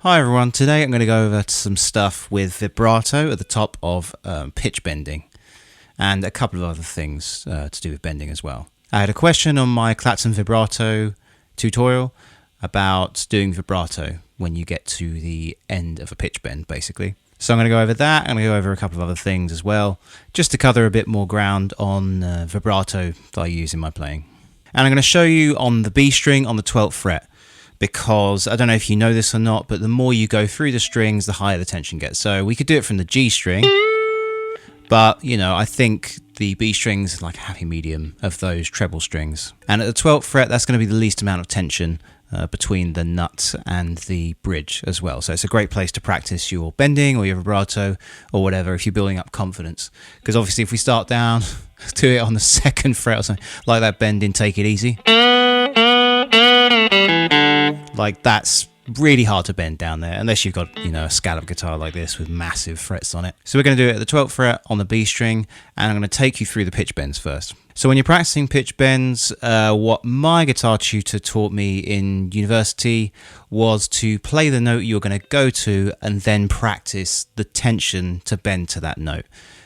Hi everyone, today I'm going to go over some stuff with vibrato at the top of pitch bending and a couple of other things to do with bending as well. I had a question on my Klaxon vibrato tutorial about doing vibrato when you get to the end of a pitch bend basically. So I'm going to go over that. I'm going to go over a couple of other things as well, just to cover a bit more ground on vibrato that I use in my playing. And I'm going to show you on the B string on the 12th fret. Because I don't know if you know this or not, but the more you go through the strings, the higher the tension gets. So we could do it from the G string, but you know, I think the B string's is like a happy medium of those treble strings. And at the 12th fret, that's going to be the least amount of tension between the nut and the bridge as well. So it's a great place to practice your bending or your vibrato or whatever if you're building up confidence. Because obviously if we start down, do it on the 2nd fret or something, like that bend in Take It Easy. Like that's really hard to bend down there unless you've got, you know, a scallop guitar like this with massive frets on it. So we're going to do it at the 12th fret on the B string, and I'm going to take you through the pitch bends first. So when you're practicing pitch bends, what my guitar tutor taught me in university was to play the note you're going to go to and then practice the tension to bend to that note.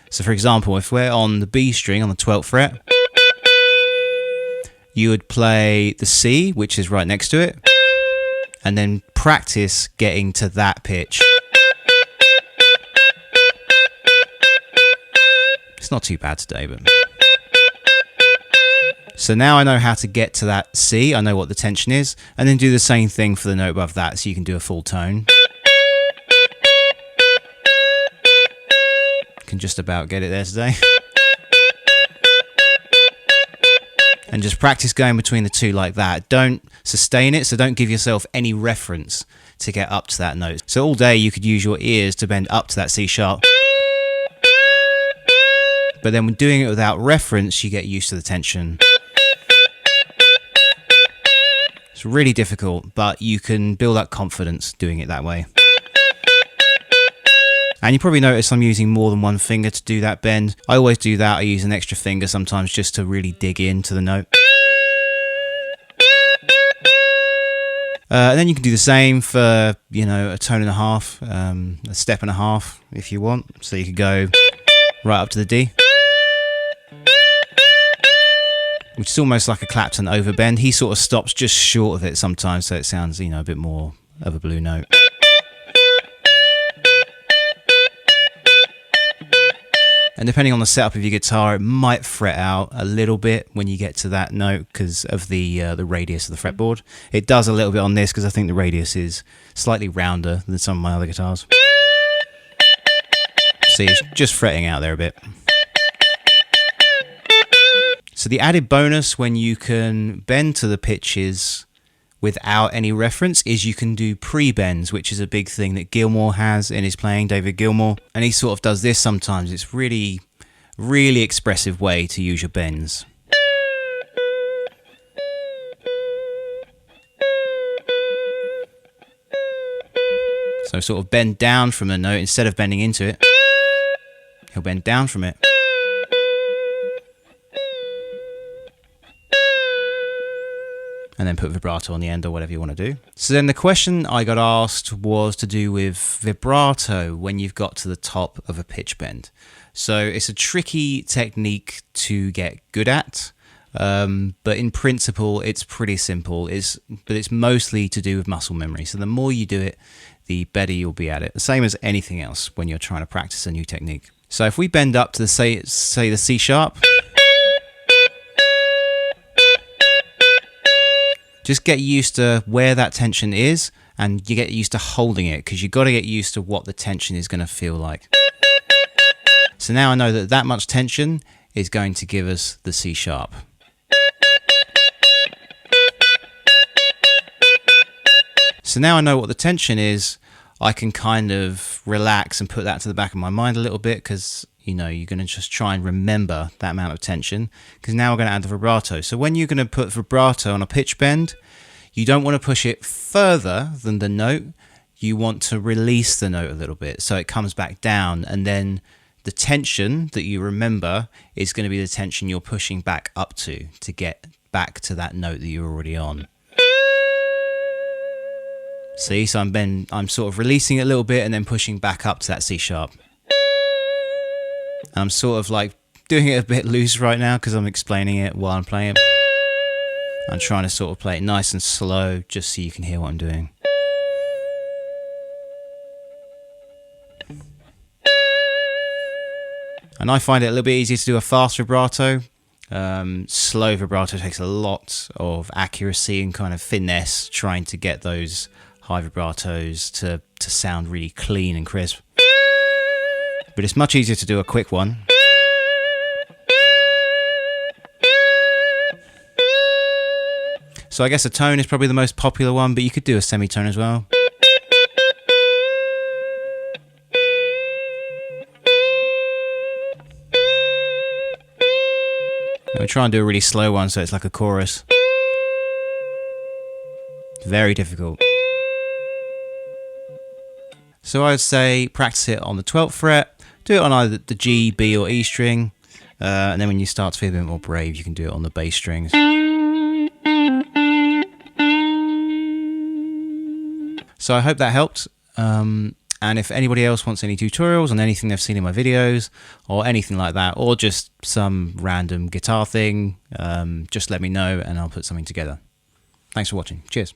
So for example, if we're on the B string on the 12th fret, you would play the C, which is right next to it, and then practice getting to that pitch. It's not too bad today, but... So now I know how to get to that C, I know what the tension is, and then do the same thing for the note above that, so you can do a full tone. Can just about get it there today. And just practice going between the two like that. Don't sustain it, so don't give yourself any reference to get up to that note. So all day you could use your ears to bend up to that C sharp. But then when doing it without reference, you get used to the tension. It's really difficult, but you can build up confidence doing it that way. And you probably notice I'm using more than one finger to do that bend. I always do that. I use an extra finger sometimes just to really dig into the note. And then you can do the same for, you know, a tone and a half, a step and a half if you want. So you could go right up to the D, which is almost like a Clapton overbend. He sort of stops just short of it sometimes, so it sounds, you know, a bit more of a blue note. And depending on the setup of your guitar, it might fret out a little bit when you get to that note because of the radius of the fretboard. It does a little bit on this because I think the radius is slightly rounder than some of my other guitars. See, it's just fretting out there a bit. So the added bonus when you can bend to the pitches without any reference is you can do pre-bends, which is a big thing that Gilmour has in his playing, David Gilmour. And he sort of does this sometimes. It's really, really expressive way to use your bends. So sort of bend down from a note instead of bending into it. He'll bend down from it. And then put vibrato on the end or whatever you want to do. So then the question I got asked was to do with vibrato when you've got to the top of a pitch bend. So it's a tricky technique to get good at, but in principle it's pretty simple. But it's mostly to do with muscle memory. So the more you do it, the better you'll be at it. The same as anything else when you're trying to practice a new technique. So if we bend up to the say the C sharp, just get used to where that tension is, and you get used to holding it because you've got to get used to what the tension is going to feel like. So now I know that that much tension is going to give us the C sharp. So now I know what the tension is, I can kind of relax and put that to the back of my mind a little bit because, you know, you're going to just try and remember that amount of tension because now we're going to add the vibrato. So when you're going to put vibrato on a pitch bend, you don't want to push it further than the note. You want to release the note a little bit so it comes back down, and then the tension that you remember is going to be the tension you're pushing back up to get back to that note that you're already on. See, so I'm sort of releasing it a little bit and then pushing back up to that C sharp. And I'm sort of like doing it a bit loose right now because I'm explaining it while I'm playing it. I'm trying to sort of play it nice and slow just so you can hear what I'm doing. And I find it a little bit easier to do a fast vibrato. Slow vibrato takes a lot of accuracy and kind of finesse trying to get those high vibratos to sound really clean and crisp. But it's much easier to do a quick one. So I guess a tone is probably the most popular one, but you could do a semitone as well. We try and do a really slow one so it's like a chorus. Very difficult. So I'd say practice it on the 12th fret, do it on either the G, B or E string, and then when you start to feel a bit more brave you can do it on the bass strings. So I hope that helped. And if anybody else wants any tutorials on anything they've seen in my videos or anything like that, or just some random guitar thing, just let me know and I'll put something together. Thanks for watching. Cheers.